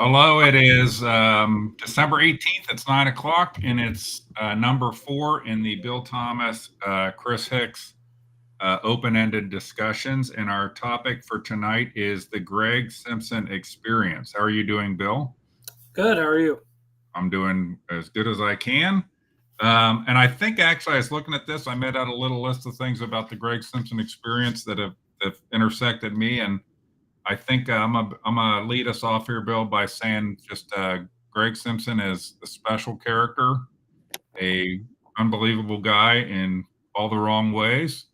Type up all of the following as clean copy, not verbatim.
Hello, it is December 18th. It's 9 o'clock, and it's number 4 in the Bill Thomas, Chris Hicks open-ended discussions. And our topic for tonight is the Greg Simpson experience. How are you doing, Bill? Good. How are you? I'm doing as good as I can. And I think actually, I was looking at this. I made out a little list of things about the Greg Simpson experience that have intersected me. And I think I'm gonna lead us off here, Bill, by saying just Greg Simpson is a special character, a unbelievable guy in all the wrong ways,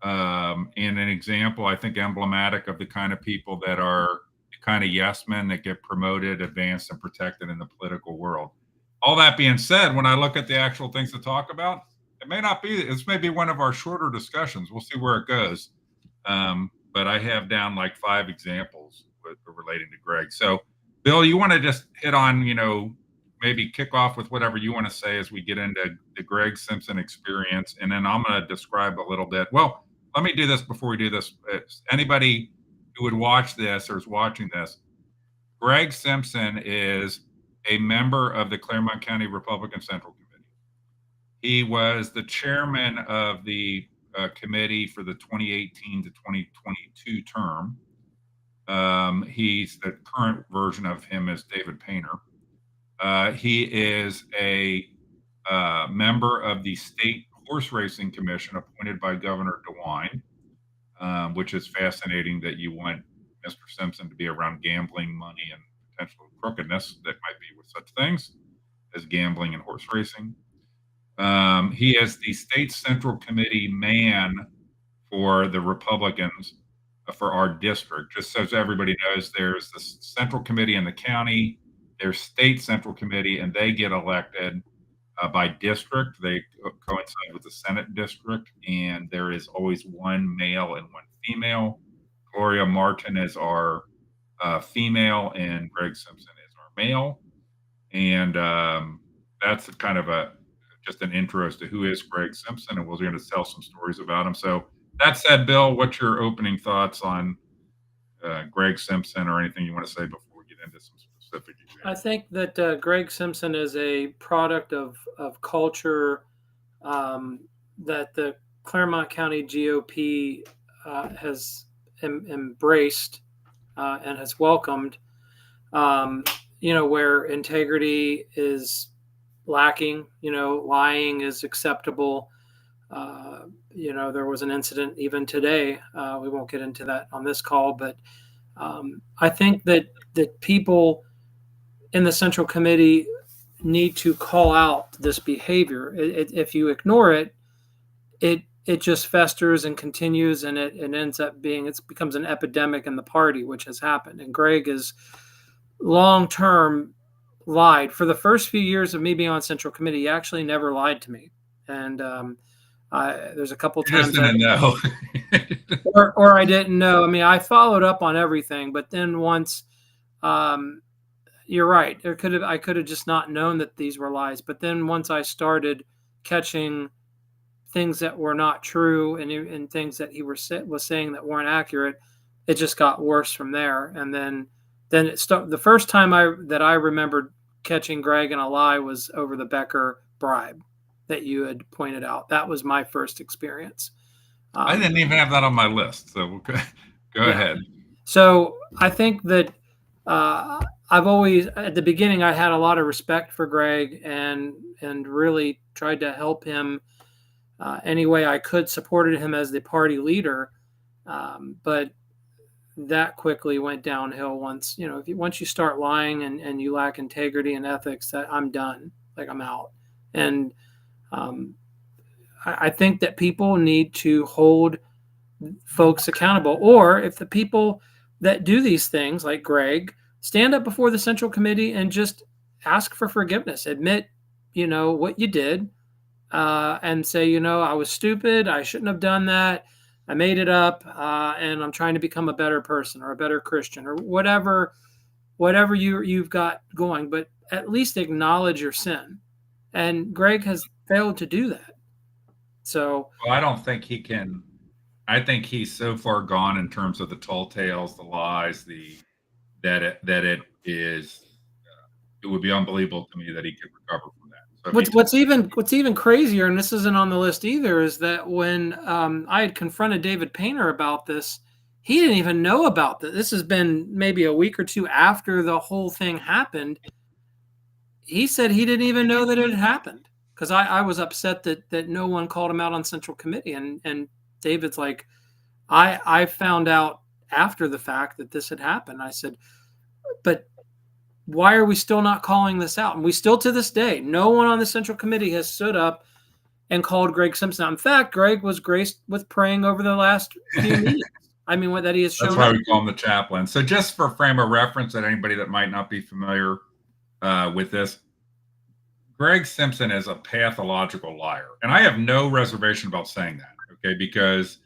and an example, I think, emblematic of the kind of people that are the kind of yes men that get promoted, advanced, and protected in the political world. All that being said, when I look at the actual things to talk about, it may not be. This may be one of our shorter discussions. We'll see where it goes. But I have down like 5 examples relating to Greg. So, Bill, you want to just hit on, maybe kick off with whatever you want to say as we get into the Greg Simpson experience, and then I'm going to describe a little bit. Well, let me do this before we do this. Anybody who would watch this or is watching this, Greg Simpson is a member of the Clermont County Republican Central Committee. He was the chairman of the committee for the 2018 to 2022 term. He's the current version of him is David Painter. He is a member of the State Horse Racing Commission appointed by Governor DeWine, which is fascinating that you want Mr. Simpson to be around gambling, money, and potential crookedness that might be with such things as gambling and horse racing. He is the state central committee man for the Republicans for our district. Just so everybody knows, there's the central committee in the county, there's state central committee, and they get elected by district. They coincide with the Senate district, and there is always one male and one female. Gloria Martin is our female, and Greg Simpson is our male. And that's kind of just an intro as to who is Greg Simpson, and we're going to tell some stories about him. So that said, Bill, what's your opening thoughts on Greg Simpson, or anything you want to say before we get into some specific examples? I think that Greg Simpson is a product of culture that the Clermont County GOP has embraced and has welcomed. Where integrity is lacking, lying is acceptable. There was an incident even today. We won't get into that on this call, but I think that people in the Central Committee need to call out this behavior. If you ignore it, it just festers and continues, and it ends up it becomes an epidemic in the party, which has happened. And Greg is long-term lied. For the first few years of me being on Central Committee, he actually never lied to me. And there's a couple times just didn't know. or I didn't know. I mean, I followed up on everything, but then once, you're right. I could have just not known that these were lies. But then once I started catching things that were not true and things that he was saying that weren't accurate, it just got worse from there. And then it started. The first time that I remembered catching Greg in a lie was over the Becker bribe that you had pointed out. That was my first experience. I didn't even have that on my list, so go ahead. So I think that I've always, at the beginning, I had a lot of respect for Greg and really tried to help him any way I could, supported him as the party leader. But that quickly went downhill once you start lying and you lack integrity and ethics, that I'm done. Like, I'm out. And I think that people need to hold folks accountable. Or if the people that do these things, like Greg, stand up before the Central Committee and just ask for forgiveness, admit, what you did, and say, I was stupid. I shouldn't have done that. I made it up, and I'm trying to become a better person or a better Christian or whatever you've got going, but at least acknowledge your sin. And Greg has failed to do that. So I don't think he can. I think he's so far gone in terms of the tall tales, the lies, that it is it would be unbelievable to me that he could recover from that. So What's even crazier, and this isn't on the list either, is that when I had confronted David Painter about this, he didn't even know about this. This has been maybe a week or two after the whole thing happened. He said he didn't even know that it had happened because I was upset that no one called him out on Central Committee, and David's like, I found out after the fact that this had happened. I said, but why are we still not calling this out? And we still, to this day, no one on the Central Committee has stood up and called Greg Simpson out. In fact, Greg was graced with praying over the last few meetings. I mean, what that he has shown. That's why we call him the chaplain. So just for frame of reference, that anybody that might not be familiar with this, Greg Simpson is a pathological liar. And I have no reservation about saying that, okay, because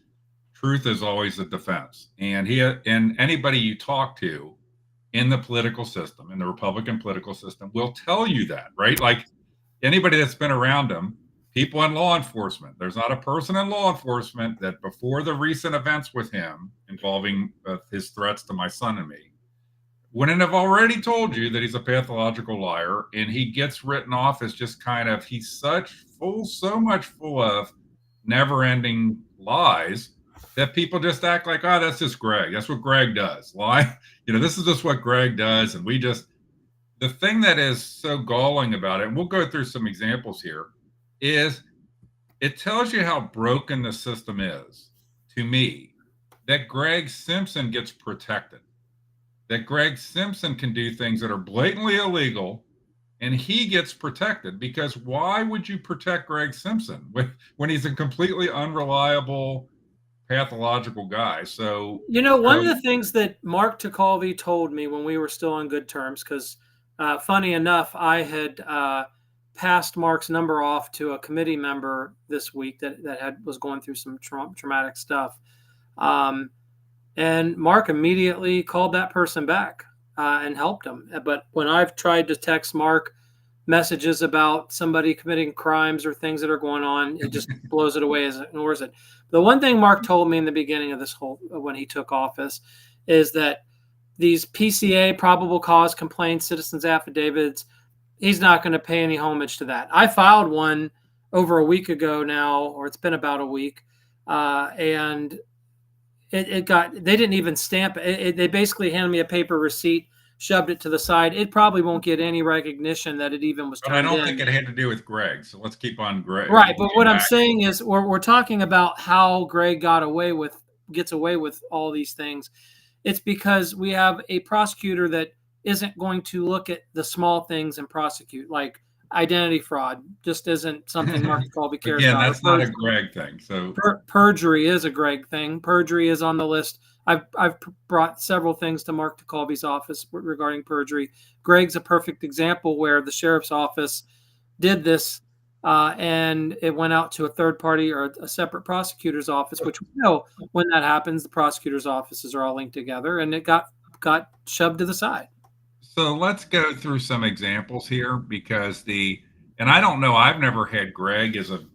truth is always the defense. And anybody you talk to in the political system, in the Republican political system, will tell you that, right? Like anybody that's been around him, people in law enforcement, there's not a person in law enforcement that before the recent events with him involving his threats to my son and me, wouldn't have already told you that he's a pathological liar, and he gets written off as just kind of, he's so much full of never-ending lies that people just act like, oh, that's just Greg. That's what Greg does. Lie. This is just what Greg does. And the thing that is so galling about it, and we'll go through some examples here, is it tells you how broken the system is, to me, that Greg Simpson gets protected. That Greg Simpson can do things that are blatantly illegal, and he gets protected. Because why would you protect Greg Simpson when he's a completely unreliable, pathological guy? So one of the things that Mark Ticalvi told me when we were still on good terms, because funny enough, I had passed Mark's number off to a committee member this week that was going through some traumatic stuff. And Mark immediately called that person back and helped him. But when I've tried to text Mark messages about somebody committing crimes or things that are going on, it just blows it away, ignores it. The one thing Mark told me in the beginning of when he took office, is that these PCA, probable cause complaints, citizens affidavits, he's not going to pay any homage to that. I filed one over a week ago now, or it's been about a week, and they didn't even stamp it. They basically handed me a paper receipt, shoved it to the side. It probably won't get any recognition that it even was turned in. But I don't think it had to do with Greg. So let's keep on Greg. Right. But what I'm saying is we're talking about how Greg gets away with all these things. It's because we have a prosecutor that isn't going to look at the small things and prosecute, like identity fraud just isn't something Mark Ticalvi cares about. That's not a Greg thing. So perjury is a Greg thing. Perjury is on the list. I've brought several things to Mark Ticalvi's office regarding perjury. Greg's a perfect example where the sheriff's office did this, and it went out to a third party or a separate prosecutor's office, which we know when that happens, the prosecutor's offices are all linked together, and it got shoved to the side. So let's go through some examples here, because and I don't know, I've never had Greg on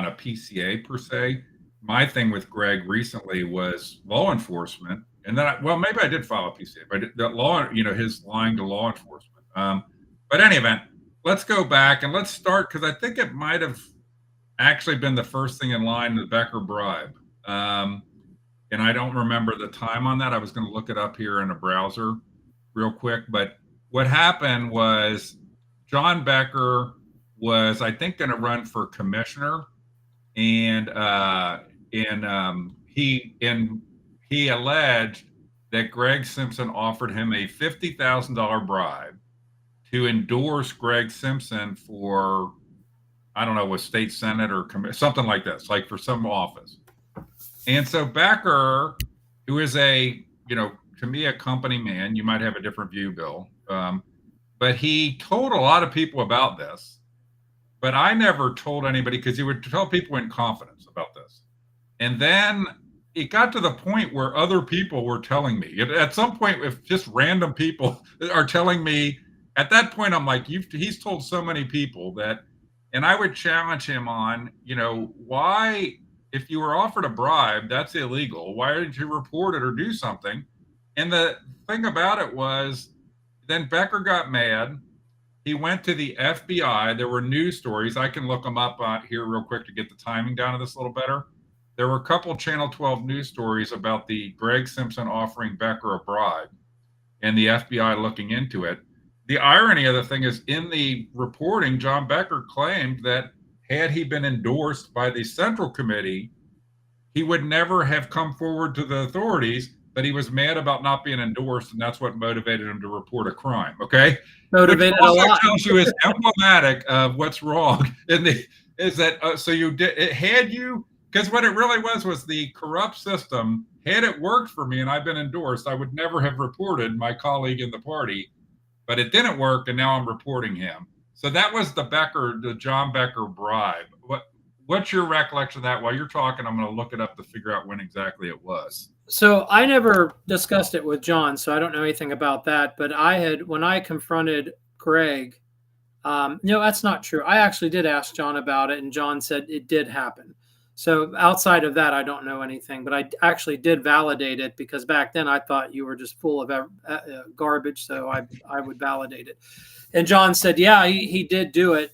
a PCA per se. My thing with Greg recently was law enforcement, and then maybe I did file a PCA, but that law, his lying to law enforcement. But in any event, let's go back and let's start, because I think it might have actually been the first thing in line, the Becker bribe. And I don't remember the time on that. I was going to look it up here in a browser real quick. But what happened was John Becker was, I think, going to run for commissioner. And he alleged that Greg Simpson offered him a $50,000 bribe to endorse Greg Simpson for, I don't know, a state senate or something like this, like for some office. And so Becker, who is to me, a company man, you might have a different view, Bill, but he told a lot of people about this, but I never told anybody, because he would tell people in confidence about this. And then it got to the point where other people were telling me. At some point, if just random people are telling me, at that point, I'm like, he's told so many people that, and I would challenge him on, why, if you were offered a bribe, that's illegal. Why didn't you report it or do something? And the thing about it was, then Becker got mad. He went to the FBI. There were news stories. I can look them up here real quick to get the timing down of this a little better. There were a couple Channel 12 news stories about the Greg Simpson offering Becker a bribe and the FBI looking into it. The irony of the thing is, in the reporting, John Becker claimed that had he been endorsed by the Central Committee, he would never have come forward to the authorities, but he was mad about not being endorsed, and that's what motivated him to report a crime. Okay, Motivated which also a lot. tells you is emblematic of what's wrong. Is that so? You did it had you, because what it really was the corrupt system. Had it worked for me and I've been endorsed, I would never have reported my colleague in the party, but it didn't work, and now I'm reporting him. So that was the John Becker bribe. What's your recollection of that? While you're talking, I'm going to look it up to figure out when exactly it was. So I never discussed it with John, so I don't know anything about that. But when I confronted Greg, no, that's not true. I actually did ask John about it, and John said it did happen. So outside of that, I don't know anything, but I actually did validate it, because back then I thought you were just full of garbage. So I would validate it. And John said, yeah, he did do it.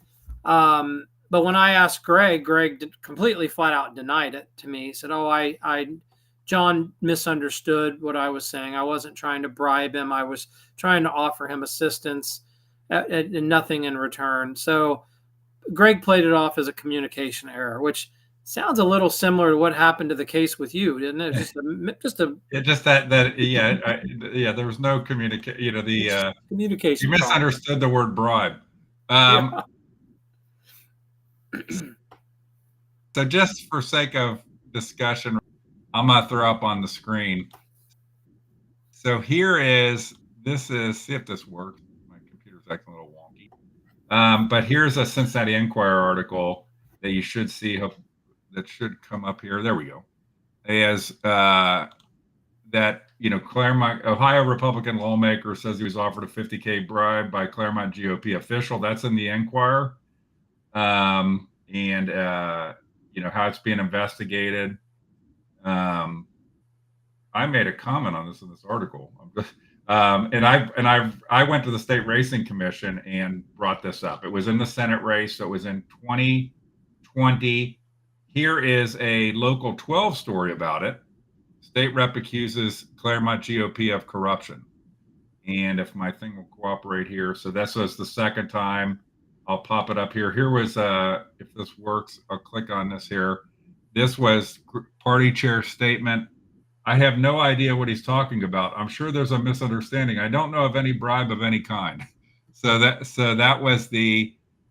But when I asked Greg completely flat out denied it to me. He said, oh, John misunderstood what I was saying. I wasn't trying to bribe him. I was trying to offer him assistance and nothing in return. So Greg played it off as a communication error, which sounds a little similar to what happened to the case with you, didn't it? There was no communication. Communication. You misunderstood the word bribe. So just for sake of discussion, I'm going to throw up on the screen. So see if this works. My computer's acting a little wonky. But here's a Cincinnati Enquirer article that you should see. That should come up here. There we go. As Clermont, Ohio Republican lawmaker says he was offered a $50K bribe by Clermont GOP official. That's in the Enquirer. How it's being investigated. I made a comment on this in this article. I went to the state racing commission and brought this up. It was in the Senate race. So it was in 2020. Here is a local 12 story about it. State rep accuses Clermont GOP of corruption. And if my thing will cooperate here. So this was the second time. I'll pop it up here. Here was, if this works, I'll click on this here. This was party chair statement. I have no idea what he's talking about. I'm sure there's a misunderstanding. I don't know of any bribe of any kind. So that was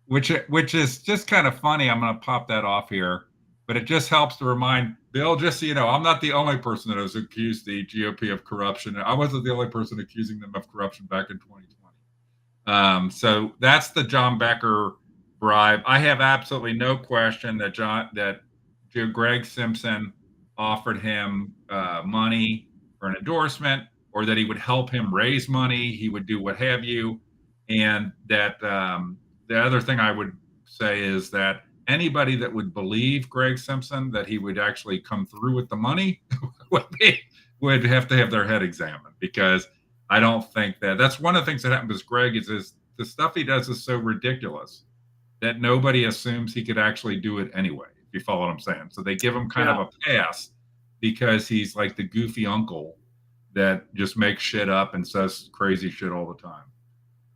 which is just kind of funny. I'm going to pop that off here, but it just helps to remind Bill, just so you know, I'm not the only person that has accused the GOP of corruption. I wasn't the only person accusing them of corruption back in 2020. So that's the John Becker bribe. I have absolutely no question that Greg Simpson offered him money for an endorsement, or that he would help him raise money. He would do what have you. And that the other thing I would say is that anybody that would believe Greg Simpson that he would actually come through with the money would have to have their head examined, because I don't think that's one of the things that happened with Greg is the stuff he does is so ridiculous that nobody assumes he could actually do it anyway, if you follow what I'm saying. So they give him kind of a pass because he's like the goofy uncle that just makes shit up and says crazy shit all the time.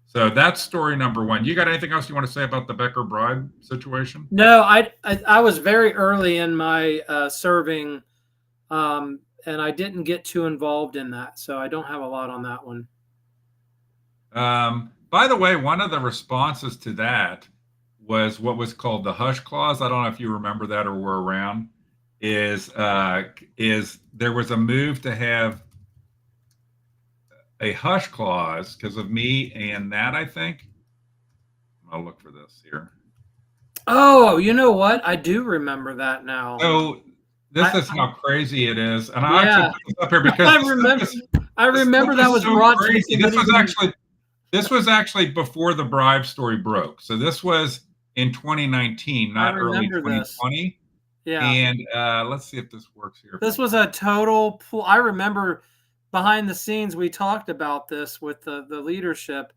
So that's story number one. You got anything else you want to say about the Becker bribe situation? No, I was very early in my serving, and I didn't get too involved in that, so I don't have a lot on that one. By the way, one of the responses to that was what was called the hush clause. I don't know if you remember that or were around. Is there was a move to have a hush clause because of me and that, I think. I'll look for this here. Oh, you know what? I do remember that now. So this is how crazy it is. And I actually put this up here because I remember that was brought crazy. This was actually before the bribe story broke. So this was in 2019, not early 2020. This. Yeah. And let's see if this works here. This was a total. I remember behind the scenes, we talked about this with the leadership,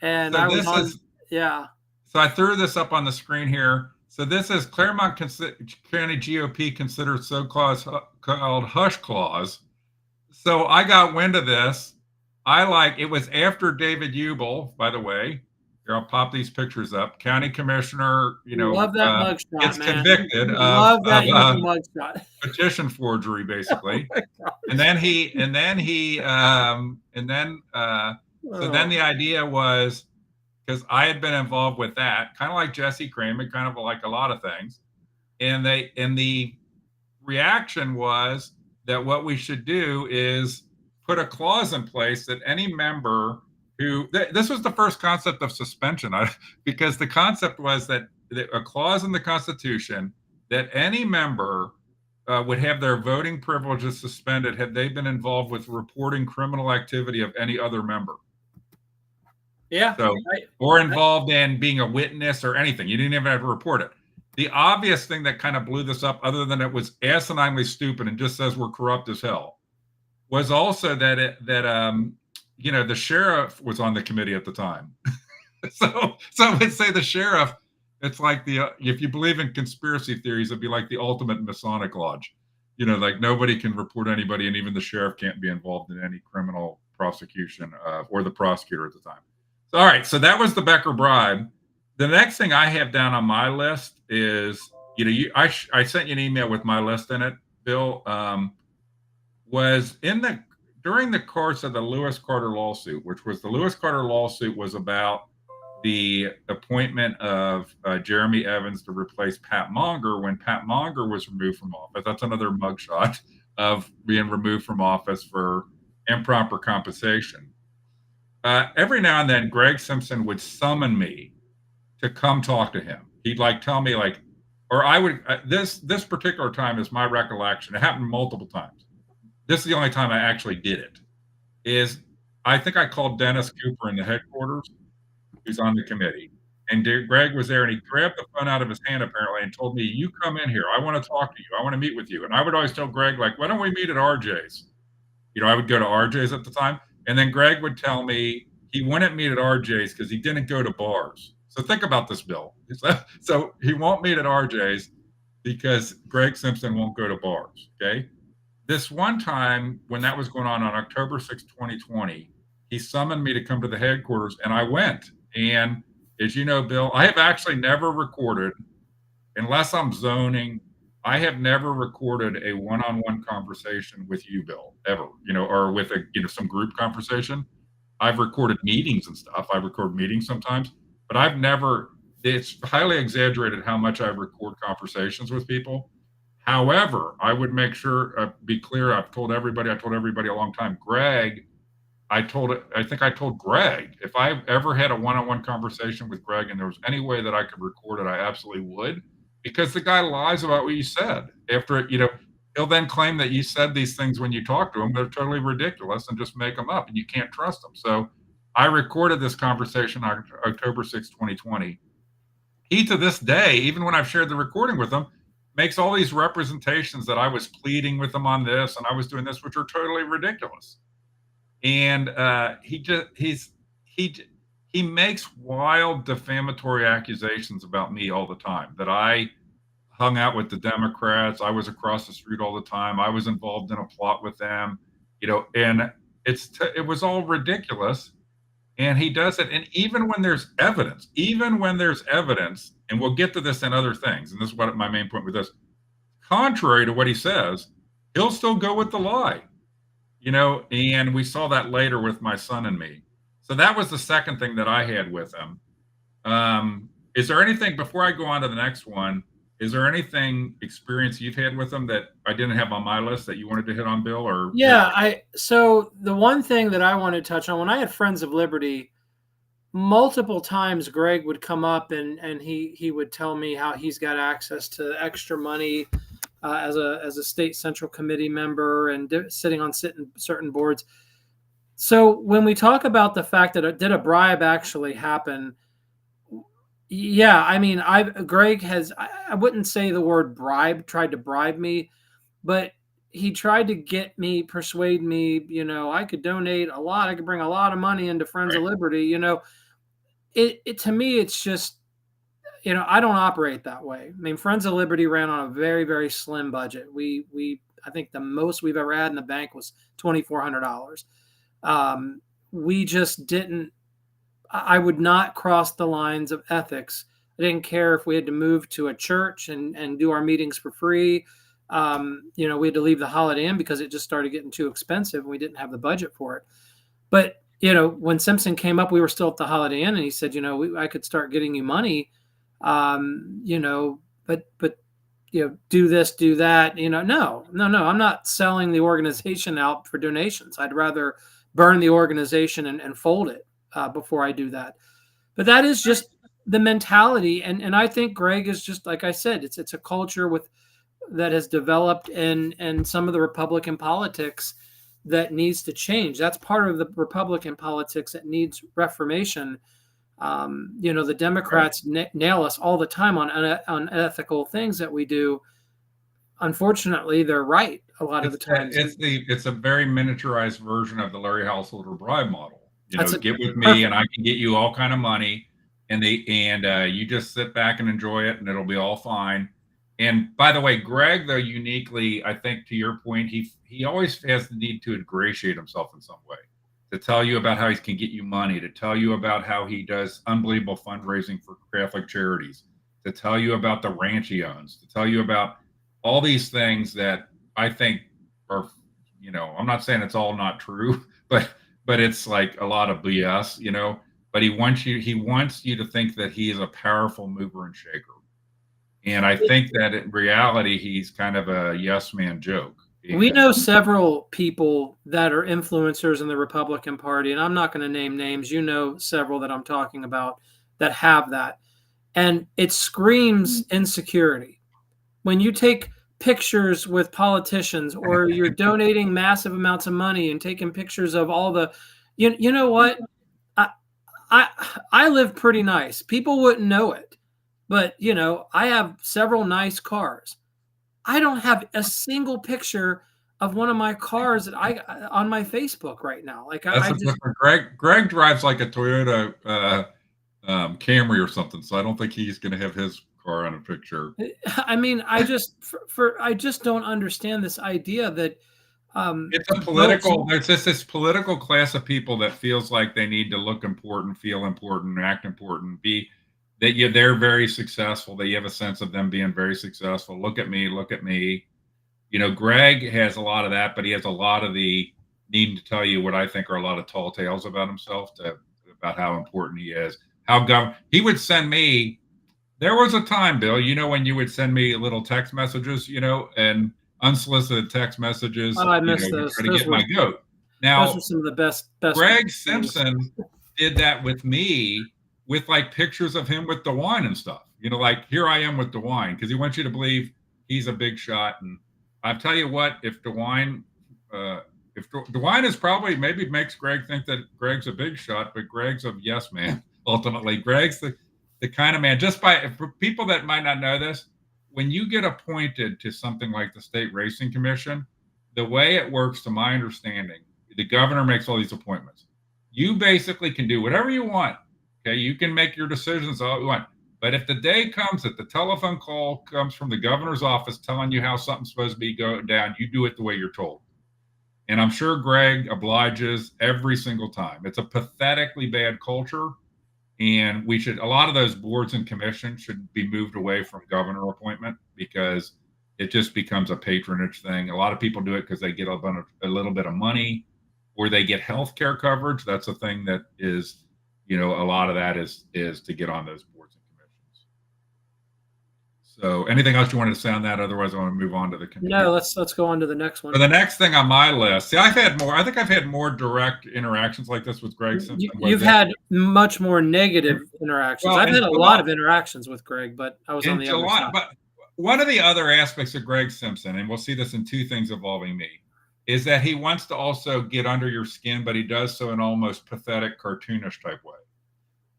and So I was this on. is, Yeah. so I threw this up on the screen here. So this is Clermont County GOP considered so-called hush clause. So I got wind of this. It was after David Ubel, by the way. Here, I'll pop these pictures up. County commissioner, Love that mugshot, gets man. convicted Love that mugshot. petition forgery, basically. Oh my gosh. So then the idea was, because I had been involved with that, kind of like Jesse Kramer, kind of like a lot of things. And the reaction was that what we should do is put a clause in place that any member this was the first concept of suspension, because the concept was that a clause in the Constitution that any member would have their voting privileges suspended had they been involved with reporting criminal activity of any other member. Yeah. So, or involved in being a witness or anything. You didn't even have to report it. The obvious thing that kind of blew this up, other than it was asininely stupid and just says we're corrupt as hell, was also that the sheriff was on the committee at the time. so I would say the sheriff, it's like if you believe in conspiracy theories, it'd be like the ultimate Masonic lodge. Like nobody can report anybody, and even the sheriff can't be involved in any criminal prosecution or the prosecutor at the time. All right, so that was the Becker bribe. The next thing I have down on my list is, I sent you an email with my list in it, Bill. Was during the course of the Lewis Carter lawsuit, the Lewis Carter lawsuit was about the appointment of Jeremy Evans to replace Pat Monger when Pat Monger was removed from office. That's another mugshot of being removed from office for improper compensation. Every now and then, Greg Simpson would summon me to come talk to him. He'd tell me or I would, this particular time is my recollection. It happened multiple times. This is the only time I actually did it. I think I called Dennis Cooper in the headquarters, who's on the committee. And Greg was there, and he grabbed the phone out of his hand, apparently, and told me, you come in here. I want to talk to you. I want to meet with you. And I would always tell Greg, why don't we meet at RJ's? I would go to RJ's at the time. And then Greg would tell me he wouldn't meet at RJ's because he didn't go to bars. So think about this, Bill. So he won't meet at RJ's because Greg Simpson won't go to bars, okay? This one time when that was going on October 6, 2020, he summoned me to come to the headquarters, and I went. And as you know, Bill, I have actually never recorded, unless I'm zoning, I have never recorded a one-on-one conversation with you, Bill, ever, or with some group conversation. I've recorded meetings and stuff. I record meetings sometimes, but I've never, it's highly exaggerated how much I record conversations with people. However, I would make sure, be clear, I told everybody a long time, Greg, I think I told Greg, if I ever had a one-on-one conversation with Greg and there was any way that I could record it, I absolutely would, because the guy lies about what you said. After, he'll then claim that you said these things when you talk to him. They're totally ridiculous and just make them up, and you can't trust them. So I recorded this conversation on October 6, 2020. He, to this day, even when I've shared the recording with him, makes all these representations that I was pleading with him on this and I was doing this, which are totally ridiculous. And he makes wild defamatory accusations about me all the time, that I hung out with the Democrats, I was across the street all the time, I was involved in a plot with them, and it was all ridiculous. And he does it. And even when there's evidence, and we'll get to this in other things, and this is what my main point with this, contrary to what he says, he'll still go with the lie, and we saw that later with my son and me. So that was the second thing that I had with him. Is there anything, before I go on to the next one, is there anything experience you've had with him that I didn't have on my list that you wanted to hit on, Bill? Or so the one thing that I want to touch on, when I had Friends of Liberty, multiple times Greg would come up and he would tell me how he's got access to extra money as a state central committee member and sitting on certain boards. So when we talk about the fact that did a bribe actually happen, yeah, I mean, Greg has, I wouldn't say the word bribe, tried to bribe me, but he tried to persuade me, I could donate a lot. I could bring a lot of money into Friends of Liberty. It to me, it's just, I don't operate that way. I mean, Friends of Liberty ran on a very, very slim budget. I think the most we've ever had in the bank was $2,400. We just didn't, I would not cross the lines of ethics. I didn't care if we had to move to a church and do our meetings for free. We had to leave the Holiday Inn because it just started getting too expensive and we didn't have the budget for it. But, when Simpson came up, we were still at the Holiday Inn and he said, I could start getting you money, but do this, do that, no, I'm not selling the organization out for donations. I'd rather burn the organization and fold it before I do that. But that is just the mentality. And I think Greg is just, like I said, it's a culture that has developed in some of the Republican politics that needs to change. That's part of the Republican politics that needs reformation. The Democrats nail us all the time on unethical things that we do. Unfortunately, they're right a lot of the times. It's a very miniaturized version of the Larry Householder bribe model. Get with me perfect. and I can get you all kind of money, and you just sit back and enjoy it, and it'll be all fine. And by the way, Greg, though, uniquely, I think to your point, he always has the need to ingratiate himself in some way, to tell you about how he can get you money, to tell you about how he does unbelievable fundraising for Catholic charities, to tell you about the ranch he owns, to tell you about all these things that I think are, I'm not saying it's all not true, but it's like a lot of BS, but he wants you to think that he is a powerful mover and shaker. And I think that in reality, he's kind of a yes man joke. We know several people that are influencers in the Republican Party, and I'm not going to name names. Several that I'm talking about that have that. And it screams insecurity. When you take pictures with politicians or you're donating massive amounts of money and taking pictures of all the, you know what? I live pretty nice. People wouldn't know it, but I have several nice cars. I don't have a single picture of one of my cars that on my Facebook right now. Like Greg drives like a Toyota Camry or something, so I don't think he's going to have his car on a picture. I mean, I just don't understand this idea that it's a political. There's just this political class of people that feels like they need to look important, feel important, act important, they're very successful. That you have a sense of them being very successful. Look at me, look at me. Greg has a lot of that, but he has a lot of the needing to tell you what I think are a lot of tall tales about himself, about how important he is. He would send me. There was a time, Bill, when you would send me little text messages, and unsolicited text messages. Oh, I miss those. To get my goat. Now, those are some of the best. Greg Simpson did that with me, with like pictures of him with DeWine and stuff. Like here I am with DeWine, because he wants you to believe he's a big shot. And I tell you what, if DeWine is probably maybe makes Greg think that Greg's a big shot, but Greg's a yes man. Ultimately, Greg's the kind of man. For people that might not know this, when you get appointed to something like the State Racing Commission, the way it works, to my understanding, the governor makes all these appointments. You basically can do whatever you want. Okay, you can make your decisions all you want. But if the day comes that the telephone call comes from the governor's office telling you how something's supposed to be going down, you do it the way you're told. And I'm sure Greg obliges every single time. It's a pathetically bad culture. And a lot of those boards and commissions should be moved away from governor appointment, because it just becomes a patronage thing. A lot of people do it because they get a little bit of money, or they get health care coverage. That's a thing that is, a lot of that is to get on those boards and commissions. So anything else you wanted to say on that? Otherwise, I want to move on to the committee. No, let's go on to the next one. So the next thing on my list, I think I've had more direct interactions like this with Greg Simpson. You've had much more negative interactions. I've had a lot of interactions with Greg, but I was on the other side. But one of the other aspects of Greg Simpson, and we'll see this in two things involving me, is that he wants to also get under your skin, but he does so in almost pathetic, cartoonish type way.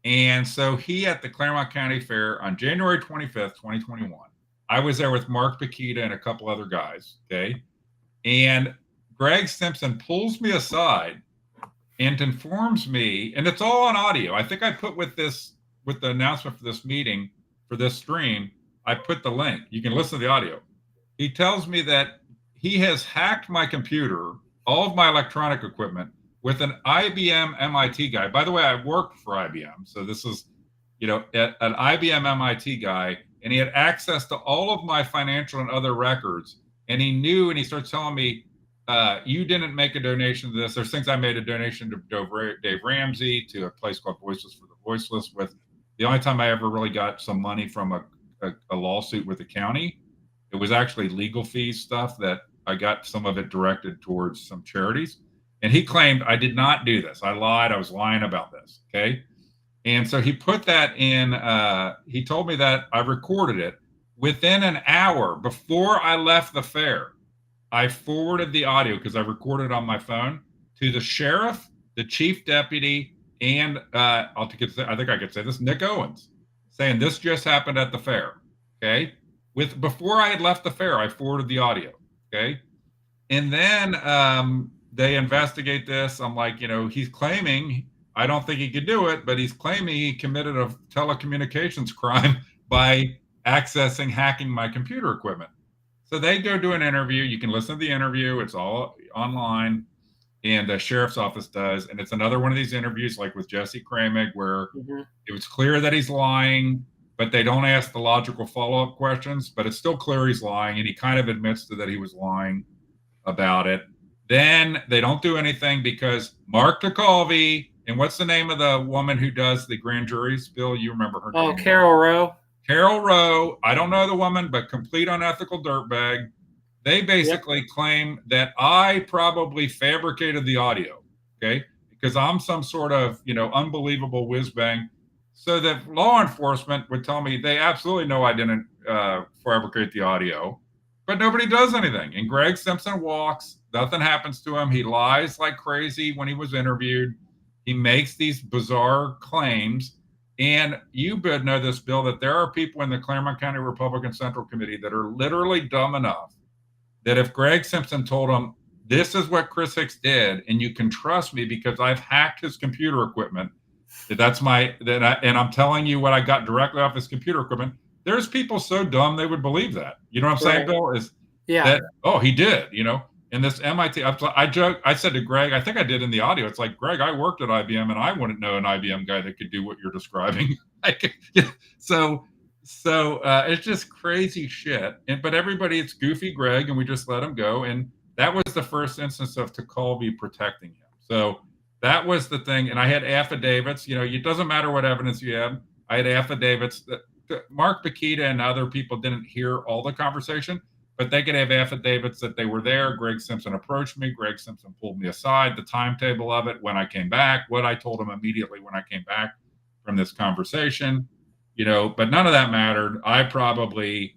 And so he, at the Clermont County Fair on January 25th, 2021, I was there with Mark Paquita and a couple other guys, okay? And Greg Simpson pulls me aside and informs me, and it's all on audio. I think I put with the announcement for this meeting, for this stream, I put the link. You can listen to the audio. He tells me that he has hacked my computer, all of my electronic equipment, with an IBM MIT guy. By the way, I worked for IBM, so this is, an IBM MIT guy, and he had access to all of my financial and other records. And he knew, and he starts telling me, you didn't make a donation to this. There's things I made a donation to Dave Ramsey, to a place called Voiceless for the Voiceless. With the only time I ever really got some money from a lawsuit with the county, it was actually legal fees stuff that I got some of it directed towards some charities. And he claimed I did not do this. I lied. I was lying about this. Okay. And so he put that in, he told me that I recorded it within an hour before I left the fair. I forwarded the audio, because I recorded it on my phone, to the sheriff, the chief deputy, and I think I could say this, Nick Owens, saying this just happened at the fair. Okay. Before I had left the fair, I forwarded the audio. Okay. And then they investigate this. I'm like, he's claiming, I don't think he could do it, but he's claiming he committed a telecommunications crime by hacking my computer equipment. So they go do an interview. You can listen to the interview. It's all online, and the sheriff's office does. And it's another one of these interviews, like with Jesse Kramig, where it was clear that he's lying, but they don't ask the logical follow-up questions. But it's still clear he's lying, and he kind of admits that he was lying about it. Then they don't do anything because Mark DeCalvi, and what's the name of the woman who does the grand juries? Bill, you remember her name? Oh, Carol Rowe. Carol Rowe, I don't know the woman, but complete unethical dirtbag. They basically claim that I probably fabricated the audio, okay? Because I'm some sort of, unbelievable whiz bang. So that law enforcement would tell me they absolutely know I didn't fabricate the audio, but nobody does anything. And Greg Simpson walks, nothing happens to him. He lies like crazy when he was interviewed. He makes these bizarre claims. And you would know this, Bill, that there are people in the Clermont County Republican Central Committee that are literally dumb enough that if Greg Simpson told them, this is what Chris Hicks did, and you can trust me because I've hacked his computer equipment, and I'm telling you what I got directly off his computer equipment, there's people so dumb they would believe that. You know what I'm saying, Bill? He did, And this MIT, I said to Greg, I think I did in the audio, it's like, Greg, I worked at IBM and I wouldn't know an IBM guy that could do what you're describing. So it's just crazy shit. But everybody, it's goofy Greg, and we just let him go. And that was the first instance of DeCalvi protecting him. So that was the thing. And I had affidavits, it doesn't matter what evidence you have. I had affidavits that Mark Bakita and other people didn't hear all the conversation, but they could have affidavits that they were there. Greg Simpson approached me. Greg Simpson pulled me aside, the timetable of it, when I came back, what I told him immediately when I came back from this conversation, but none of that mattered. I probably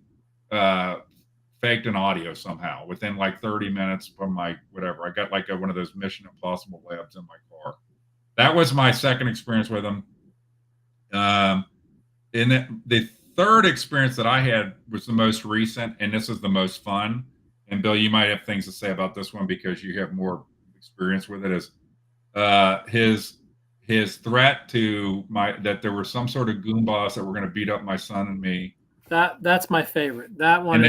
faked an audio somehow within like 30 minutes from my whatever. I got like one of those Mission Impossible labs in my car. That was my second experience with him. And the third experience that I had was the most recent, and this is the most fun. And Bill, you might have things to say about this one because you have more experience with it. Is his threat to that there was some sort of goon boss that were going to beat up my son and me. That's my favorite. That one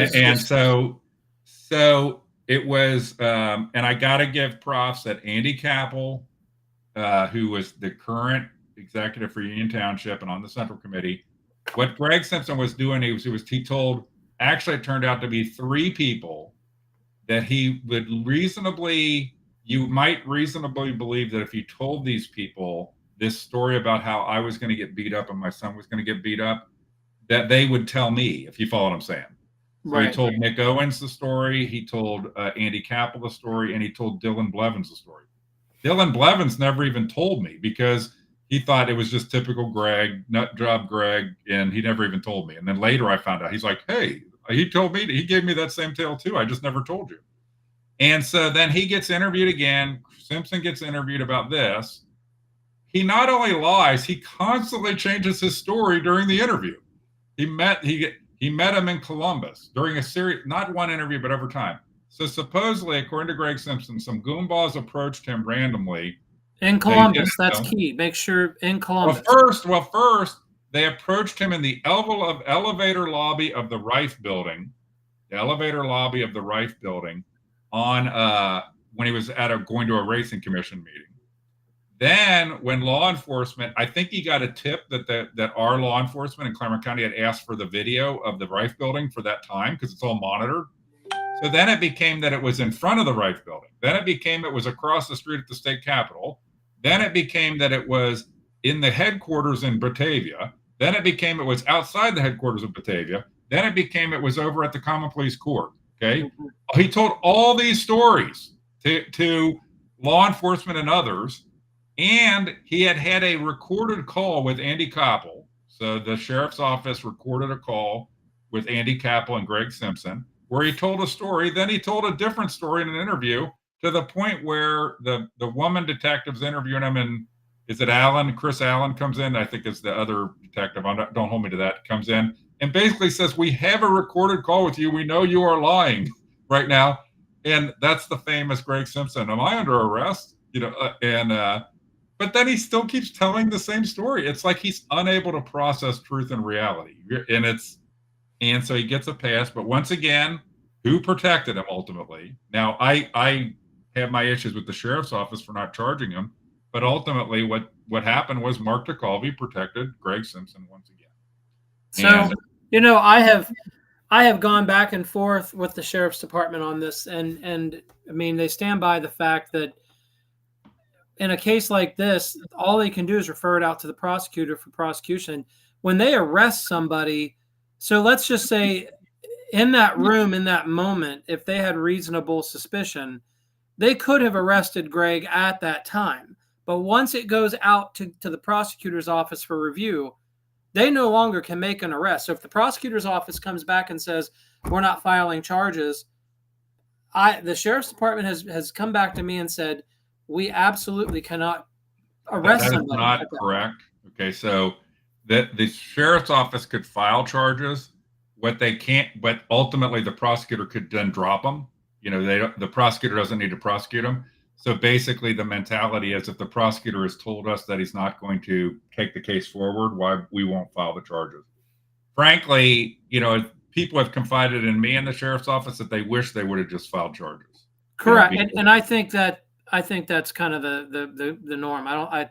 so it was, and I got to give props that Andy Capel, who was the current executive for Union Township and on the Central Committee. What Greg Simpson was doing, he told, actually it turned out to be 3 people that you might reasonably believe that if you told these people this story about how I was going to get beat up and my son was going to get beat up, that they would tell me, if you follow what I'm saying. So right. He told Nick Owens the story, he told Andy Capel the story, and he told Dylan Blevins the story. Dylan Blevins never even told me because he thought it was just typical Greg, nut job Greg, and he never even told me. And then later I found out, he's like, hey, he gave me that same tale too. I just never told you. And so then he gets interviewed again. Simpson gets interviewed about this. He not only lies, he constantly changes his story during the interview. He met him in Columbus during a series, not one interview, but every time. So supposedly, according to Greg Simpson, some goomballs approached him randomly. In Columbus, that's key. Make sure in Columbus. Well, first they approached him in the elevator lobby of the Rife building, on when he was going to a racing commission meeting. Then, when law enforcement, I think he got a tip that our law enforcement in Clermont County had asked for the video of the Rife building for that time because it's all monitored. So then it became that it was in front of the Rife building. Then it became it was across the street at the state capitol. Then it became that it was in the headquarters in Batavia. Then it became it was outside the headquarters of Batavia. Then it became it was over at the Common Pleas Court. Okay. Mm-hmm. He told all these stories to law enforcement and others. And he had a recorded call with Andy Koppel. So the sheriff's office recorded a call with Andy Koppel and Greg Simpson, where he told a story. Then he told a different story in an interview to the point where the woman detective's interviewing him, and is it Allen? Chris Allen comes in. I think it's the other detective. Don't hold me to that. Comes in and basically says, "We have a recorded call with you. We know you are lying right now." And that's the famous Greg Simpson. Am I under arrest? But then he still keeps telling the same story. It's like he's unable to process truth and reality. And so he gets a pass. But once again, who protected him ultimately? Now, I have my issues with the sheriff's office for not charging him. But ultimately, what happened was Mark DeCalvey protected Greg Simpson once again. So, I have gone back and forth with the sheriff's department on this. And I mean, they stand by the fact that in a case like this, all they can do is refer it out to the prosecutor for prosecution. When they arrest somebody, so let's just say in that room, in that moment, if they had reasonable suspicion, they could have arrested Greg at that time. But once it goes out to the prosecutor's office for review, they no longer can make an arrest. So if the prosecutor's office comes back and says, we're not filing charges, the sheriff's department has come back to me and said, we absolutely cannot arrest somebody. That is not correct. Okay, so the sheriff's office could file charges. What they can't, but ultimately the prosecutor could then drop them. The prosecutor doesn't need to prosecute them. So basically, the mentality is if the prosecutor has told us that he's not going to take the case forward, why we won't file the charges. Frankly, people have confided in me in the sheriff's office that they wish they would have just filed charges. Correct, and I think that's kind of the norm. I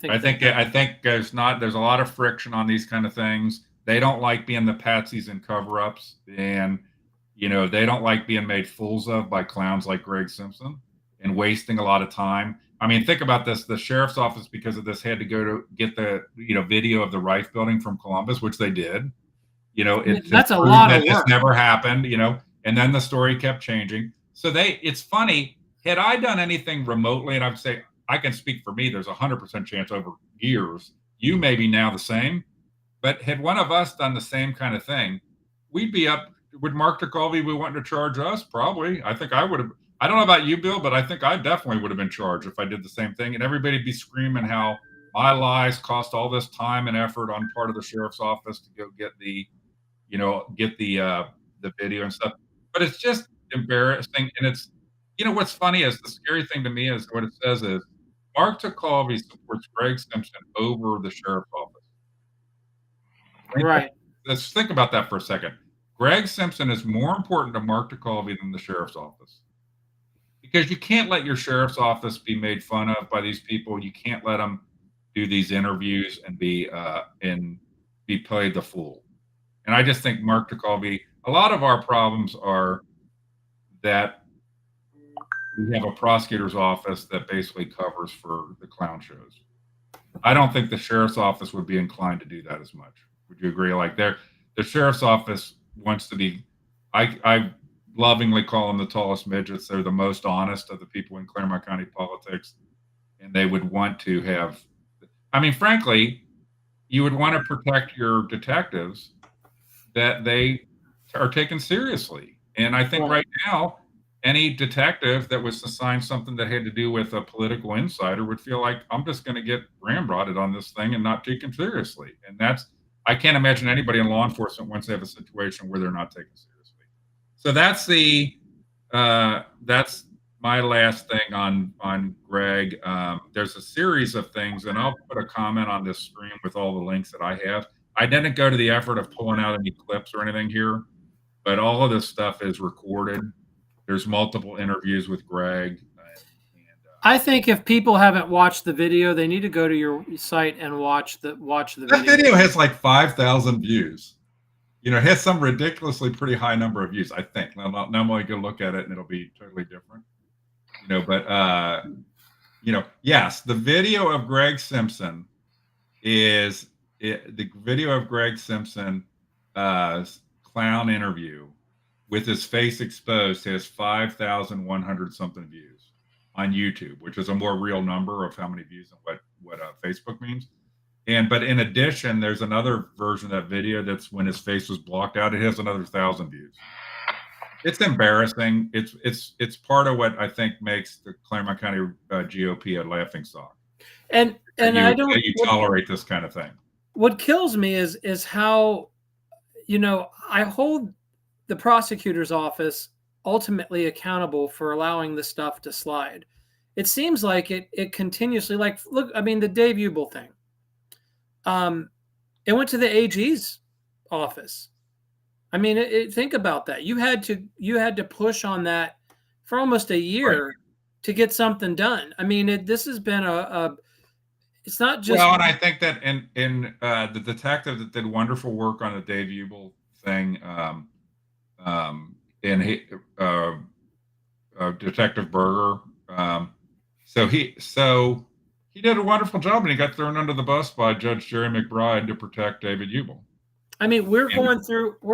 think there's a lot of friction on these kind of things. They don't like being the patsies and cover-ups, and they don't like being made fools of by clowns like Greg Simpson and wasting a lot of time. I mean, think about this: the sheriff's office, because of this, had to go to get the video of the Rife building from Columbus, which they did. That's a lot of work. This never happened, and then the story kept changing. So it's funny. Had I done anything remotely, and I would say I can speak for me, there's 100% chance over years, you may be now the same, but had one of us done the same kind of thing, we'd be up. Would Mark DeCalvey be wanting to charge us? Probably. I think I would have. I don't know about you, Bill, but I think I definitely would have been charged if I did the same thing, and everybody'd be screaming how my lies cost all this time and effort on part of the sheriff's office to go get the video and stuff. But it's just embarrassing, and it's. What's funny is the scary thing to me is what it says is Mark DeCalvey supports Greg Simpson over the sheriff's office. Right. Let's think about that for a second. Greg Simpson is more important to Mark DeCalvey than the sheriff's office. Because you can't let your sheriff's office be made fun of by these people. You can't let them do these interviews and be played the fool. And I just think Mark DeCalvey, a lot of our problems are that we have a prosecutor's office that basically covers for the clown shows. I don't think the sheriff's office would be inclined to do that as much. Would you agree? Like the sheriff's office wants to be, I lovingly call them the tallest midgets. They're the most honest of the people in Clermont County politics. And they would want to have, frankly, you would want to protect your detectives that they are taken seriously. And I think right now, any detective that was assigned something that had to do with a political insider would feel like, I'm just going to get ramrodded on this thing and not taken seriously. And I can't imagine anybody in law enforcement wants to have a situation where they're not taken seriously. So that's the that's my last thing on Greg. There's a series of things, and I'll put a comment on this screen with all the links that I have. I didn't go to the effort of pulling out any clips or anything here, but all of this stuff is recorded. There's multiple interviews with Greg. I think if people haven't watched the video, they need to go to your site and watch the video. That video has like 5,000 views. You know, it has some ridiculously pretty high number of views, I think. Now I'm going to look at it and it'll be totally different. You know, but you know, yes, the video of Greg Simpson is the video of Greg Simpson clown interview with his face exposed has 5,100 something views on YouTube, which is a more real number of how many views and what Facebook means. But in addition, there's another version of that video that's when his face was blocked out. It has another 1,000 views. It's embarrassing. It's part of what I think makes the Clermont County GOP a laughingstock. And I don't. You tolerate this kind of thing. What kills me is how, you know, I hold the prosecutor's office ultimately accountable for allowing the stuff to slide. It seems like it continuously, like, look, I mean, the Dave Ubel thing. It went to the AG's office. I mean, think about that. You had to push on that for almost a year to get something done. I mean, this has been it's not just. Well, and I think that in the detective that did wonderful work on the Dave Ubel thing, Detective Berger. So he did a wonderful job, and he got thrown under the bus by Judge Jerry McBride to protect David Ubel. I mean, we're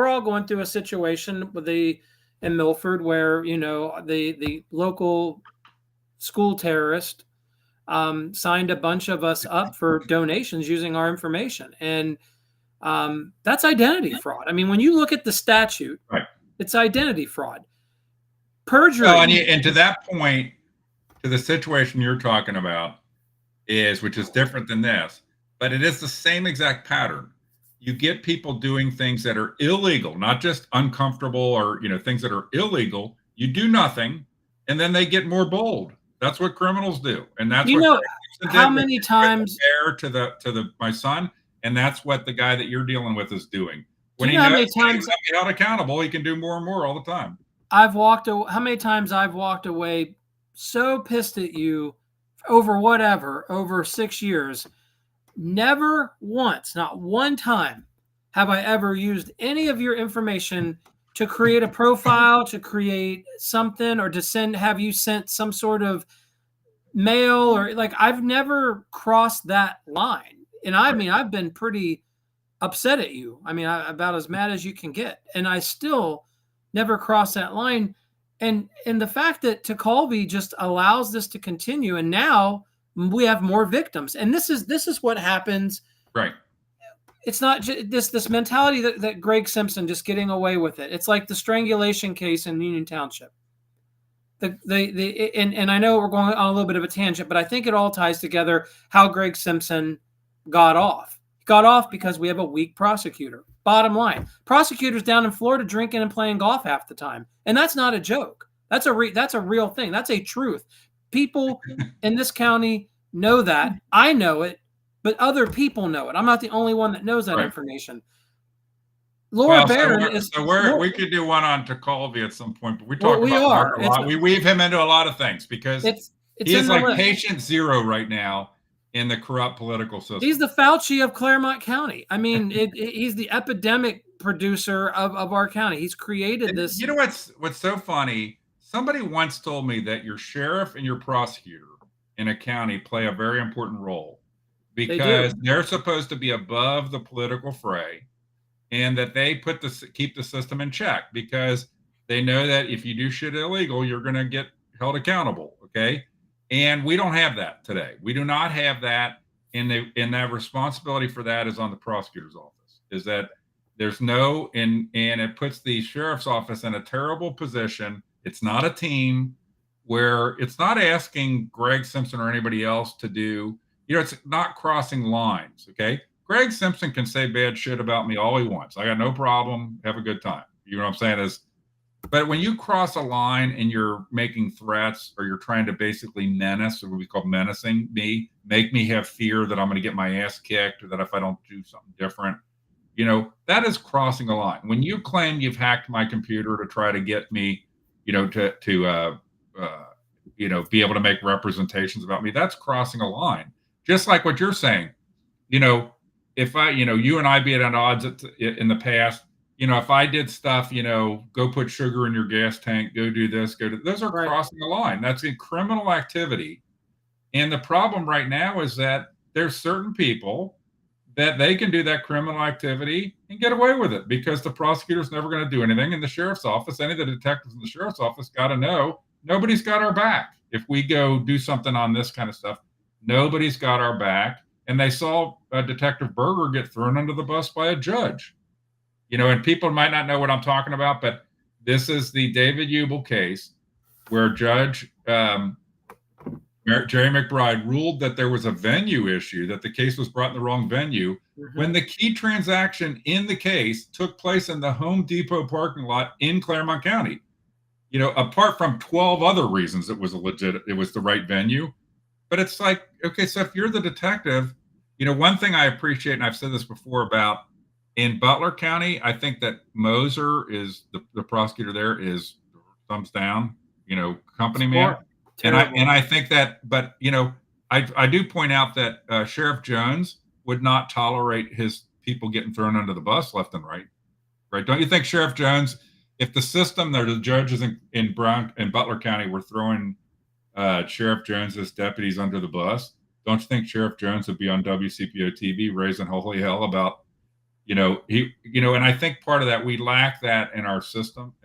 all going through a situation in Milford where, you know, the local school terrorist signed a bunch of us up for donations using our information, and that's identity fraud. I mean, when you look at the statute, right, it's identity fraud, perjury. No, and to that point, to the situation you're talking about which is different than this, but it is the same exact pattern. You get people doing things that are illegal, not just uncomfortable or, you know, things that are illegal. You do nothing, and then they get more bold. That's what criminals do, and that's what how many times to my son, and that's what the guy that you're dealing with is doing. When he knows he's held accountable, he can do more and more all the time. How many times I've walked away so pissed at you over 6 years. Never once, not one time, have I ever used any of your information to create a profile, to create something, or to have you sent some sort of mail, or like, I've never crossed that line. And I mean, I've been pretty upset at you. I mean, about as mad as you can get, and I still never crossed that line. And the fact that Colby just allows this to continue, and now we have more victims, and this is what happens. Right. It's not this mentality that Greg Simpson just getting away with it. It's like the strangulation case in Union Township. And I know we're going on a little bit of a tangent, but I think it all ties together how Greg Simpson got off. He got off because we have a weak prosecutor. Bottom line, prosecutors down in Florida drinking and playing golf half the time, and that's not a joke. That's a real thing. That's a truth. People in this county know that. I know it, but other people know it. I'm not the only one that knows that information. Laura Barron we could do one on Colby at some point, but we talk about Mark a lot. We weave him into a lot of things because he is like patient zero right now in the corrupt political system. He's the Fauci of Clermont County. I mean, he's the epidemic producer of our county. He's created this. You know what's so funny? Somebody once told me that your sheriff and your prosecutor in a county play a very important role because they're supposed to be above the political fray, and that they keep the system in check because they know that if you do shit illegal, you're going to get held accountable. Okay. And we don't have that today. We do not have that, and that responsibility for that is on the prosecutor's office. Is that there's no, and it puts the sheriff's office in a terrible position. It's not a team where it's not asking Greg Simpson or anybody else to do, you know, it's not crossing lines. Okay. Greg Simpson can say bad shit about me all he wants. I got no problem. Have a good time. You know what I'm saying? But when you cross a line and you're making threats or you're trying to basically menace, or what we call menacing me, make me have fear that I'm going to get my ass kicked or that if I don't do something different, that is crossing a line. When you claim you've hacked my computer to try to get me, be able to make representations about me, that's crossing a line. Just like what you're saying, if you and I be at odds in the past, if I did stuff, go put sugar in your gas tank, go do this, those are crossing a line. That's a criminal activity. And the problem right now is that there's certain people that they can do that criminal activity and get away with it because the prosecutor's never going to do anything. In the sheriff's office, any of the detectives in the sheriff's office got to know nobody's got our back. If we go do something on this kind of stuff, nobody's got our back. And they saw Detective Berger get thrown under the bus by a judge. And people might not know what I'm talking about, but this is the David Ubel case where Judge Jerry McBride ruled that there was a venue issue, that the case was brought in the wrong venue, when the key transaction in the case took place in the Home Depot parking lot in Clermont County. Apart from 12 other reasons it was the right venue. But it's like, okay, so if you're the detective, one thing I appreciate, and I've said this before about in Butler County, I think that Moser is the prosecutor there is thumbs down, company man. And I think that, but I do point out that Sheriff Jones would not tolerate his people getting thrown under the bus left and right. Don't you think Sheriff Jones, if the system there, the judges in Butler County were throwing Sheriff Jones's deputies under the bus, don't you think Sheriff Jones would be on WCPO TV raising holy hell about, and I think part of that, we lack that in our system,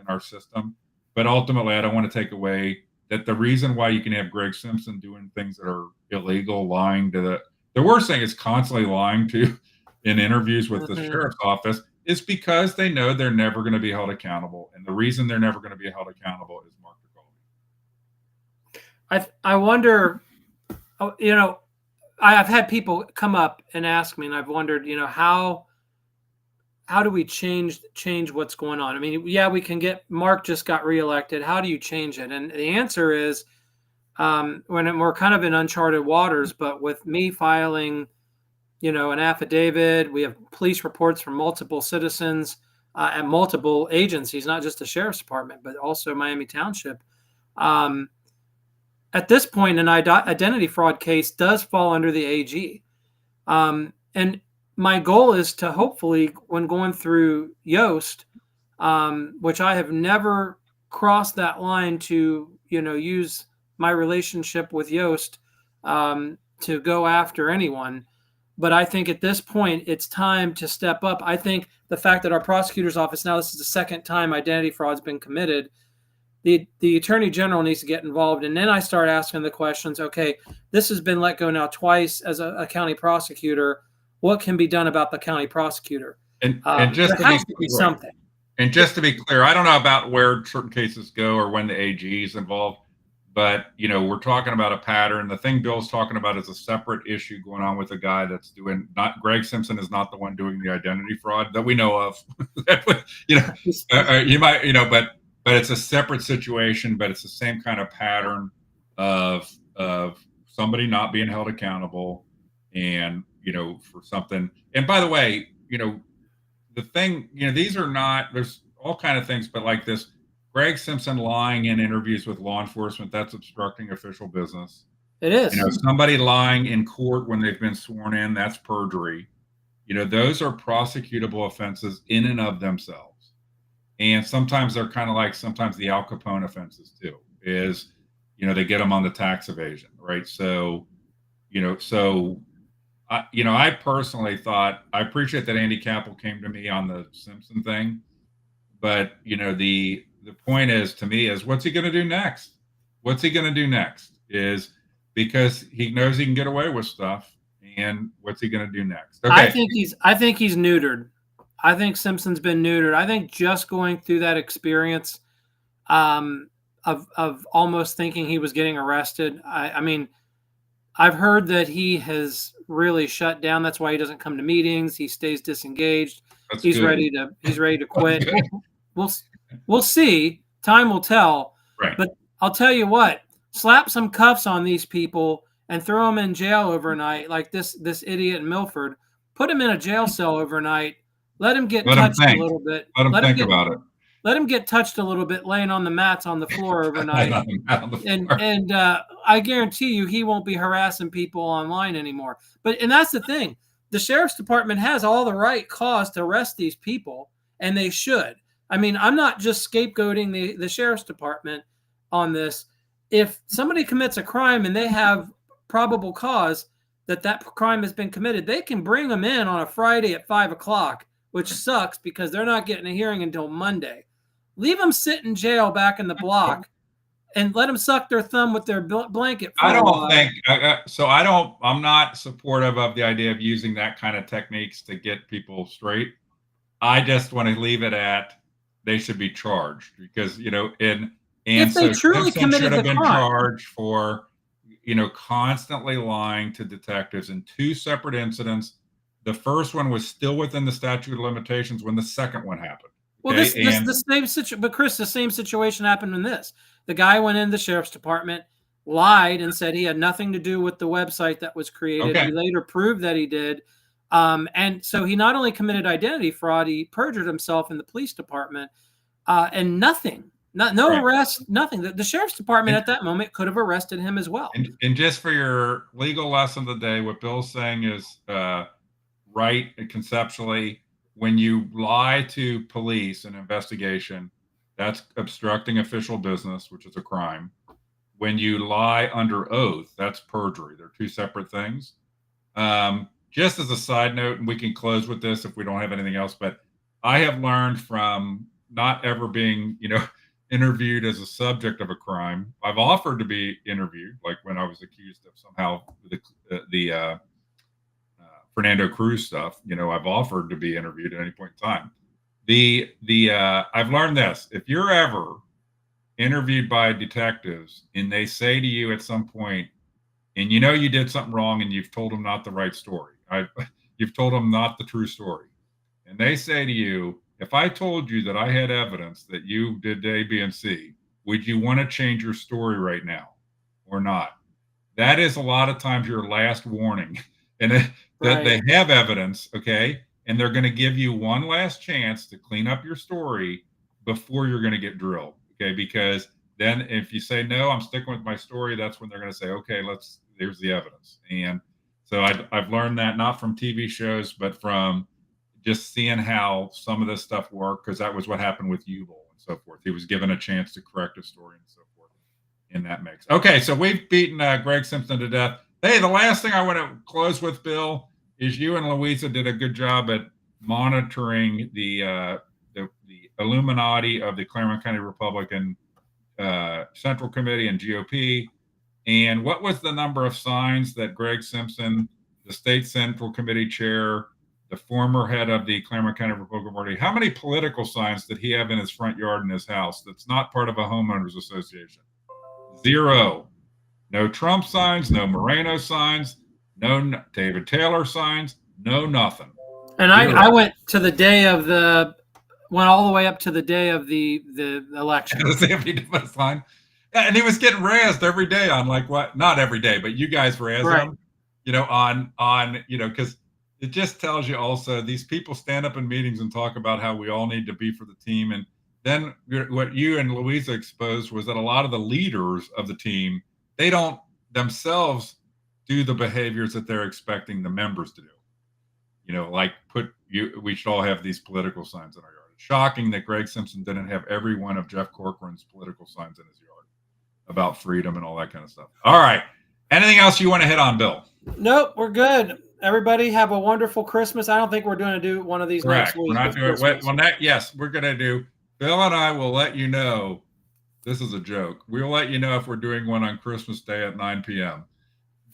but ultimately I don't want to take away that the reason why you can have Greg Simpson doing things that are illegal, lying to the worst thing is constantly lying to in interviews with the sheriff's office, is because they know they're never going to be held accountable. And the reason they're never going to be held accountable is Mark DeGaulle. I wonder, I've had people come up and ask me, and I've wondered, how do we change what's going on? I mean, yeah, we can Mark just got reelected. How do you change it? And the answer is, when we're kind of in uncharted waters, but with me filing, an affidavit, we have police reports from multiple citizens at multiple agencies, not just the sheriff's department, but also Miami Township. At this point, an identity fraud case does fall under the AG. And my goal is to hopefully, when going through Yoast, which I have never crossed that line to, use my relationship with Yoast to go after anyone. But I think at this point, it's time to step up. I think the fact that our prosecutor's office, now this is the second time identity fraud has been committed, the attorney general needs to get involved. And then I start asking the questions, okay, this has been let go now twice as a county prosecutor. What can be done about the county prosecutor? And just to be something. And just to be clear, I don't know about where certain cases go or when the AG is involved, but we're talking about a pattern. The thing Bill's talking about is a separate issue going on with a guy that's doing not Greg Simpson is not the one doing the identity fraud that we know of. You might, but it's a separate situation, but it's the same kind of pattern of somebody not being held accountable and for something. And by the way, the thing, these are not, there's all kind of things, but like this, Greg Simpson lying in interviews with law enforcement, that's obstructing official business. It is. Somebody lying in court when they've been sworn in, that's perjury. Those are prosecutable offenses in and of themselves. And sometimes they're kind of like sometimes the Al Capone offenses too, is, they get them on the tax evasion, right? So, I personally thought, I appreciate that Andy Capel came to me on the Simpson thing, but the point is, to me, is what's he going to do next? What's he going to do next? Is because he knows he can get away with stuff, and what's he going to do next? Okay. I think he's neutered. I think Simpson's been neutered. I think just going through that experience of almost thinking he was getting arrested. I mean, I've heard that he has really shut down. That's why he doesn't come to meetings. He stays disengaged. He's ready to quit. We'll see. time will tell. Right. But I'll tell you what, slap some cuffs on these people and throw them in jail overnight, like this idiot in Milford. Put him in a jail cell overnight. Let him get touched a little bit. Let him think about it. Let him get touched a little bit, laying on the mats on the floor overnight. And I guarantee you, he won't be harassing people online anymore. And that's the thing. The sheriff's department has all the right cause to arrest these people, and they should. I mean, I'm not just scapegoating the sheriff's department on this. If somebody commits a crime and they have probable cause that crime has been committed, they can bring them in on a Friday at 5:00, which sucks because they're not getting a hearing until Monday. Leave them sit in jail back in the block and let them suck their thumb with their blanket. I'm not supportive of the idea of using that kind of techniques to get people straight. I just want to leave it at they should be charged because, if they truly committed should have been crime, charged for, constantly lying to detectives in 2 separate incidents. The first one was still within the statute of limitations when the second one happened. Well, the same situation, but Chris, the same situation happened in this. The guy went in the sheriff's department, lied, and said he had nothing to do with the website that was created. Okay. He later proved that he did. And so he not only committed identity fraud, he perjured himself in the police department, and nothing. No right. arrest, nothing. The sheriff's department at that moment could have arrested him as well. And just for your legal lesson of the day, what Bill's saying is right conceptually. When you lie to police in investigation, that's obstructing official business, which is a crime. When you lie under oath, that's perjury. They're 2 separate things. Just as a side note, and we can close with this if we don't have anything else, but I have learned from not ever being, interviewed as a subject of a crime. I've offered to be interviewed, like when I was accused of somehow the Fernando Cruz stuff. I've offered to be interviewed at any point in time. I've learned this: if you're ever interviewed by detectives and they say to you at some point, and you did something wrong and you've told them not the right story, you've told them not the true story, and they say to you, if I told you that I had evidence that you did A, B, and C, would you want to change your story right now or not? That is a lot of times your last warning. And that they have evidence, okay, and they're going to give you one last chance to clean up your story before you're going to get drilled, okay? Because then if you say, no, I'm sticking with my story, that's when they're going to say, okay, here's the evidence. And so I've learned that not from TV shows, but from just seeing how some of this stuff worked, because that was what happened with Ubel and so forth. He was given a chance to correct his story and so forth in that mix. Okay, so we've beaten Greg Simpson to death. Hey, the last thing I want to close with, Bill, is you and Louisa did a good job at monitoring the Illuminati of the Clermont County Republican Central Committee and GOP. And what was the number of signs that Greg Simpson, the State Central Committee Chair, the former head of the Clermont County Republican Party, how many political signs did he have in his front yard in his house that's not part of a homeowners association? 0. No Trump signs, no Moreno signs, no David Taylor signs, no nothing. And I went to the day of went all the way up to the day of the election. And he was getting razzed every day on not every day, but you guys razzed him, because it just tells you also these people stand up in meetings and talk about how we all need to be for the team. And then what you and Louisa exposed was that a lot of the leaders of the team, they don't themselves do the behaviors that they're expecting the members to do. We should all have these political signs in our yard. It's shocking that Greg Simpson didn't have every one of Jeff Corcoran's political signs in his yard about freedom and all that kind of stuff. All right. Anything else you want to hit on, Bill? Nope, we're good. Everybody have a wonderful Christmas. I don't think we're going to do one of these next week. We're not doing it. Yes, we're going to do. Bill and I will let you know. This is a joke. We'll let you know if we're doing one on Christmas Day at 9 p.m.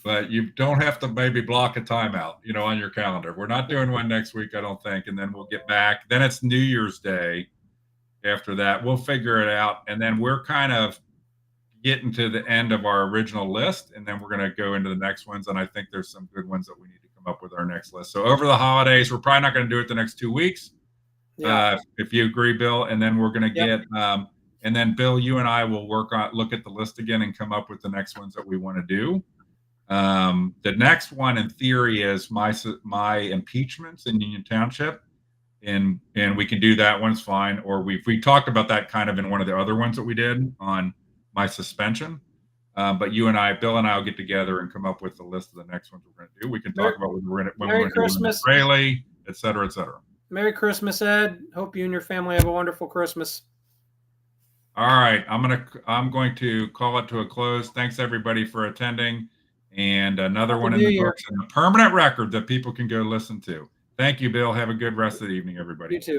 But you don't have to maybe block a timeout, on your calendar. We're not doing one next week, I don't think. And then we'll get back. Then it's New Year's Day. After that, we'll figure it out. And then we're kind of getting to the end of our original list. And then we're going to go into the next ones. And I think there's some good ones that we need to come up with our next list. So over the holidays, we're probably not going to do it the next 2 weeks. If you agree, Bill. And then we're going to get And then Bill, you and I will look at the list again and come up with the next ones that we want to do. The next one in theory is my impeachments in Union Township. And we can do that one's fine. Or we talked about that kind of in one of the other ones that we did on my suspension. But you and I, Bill and I will get together and come up with the list of the next ones we're going to do. We can talk about when we're going to do Israeli, et cetera, et cetera. Merry Christmas, Ed. Hope you and your family have a wonderful Christmas. All right. I'm going to call it to a close. Thanks everybody for attending. And another one in the books and a permanent record that people can go listen to. Thank you, Bill. Have a good rest of the evening, everybody. You too.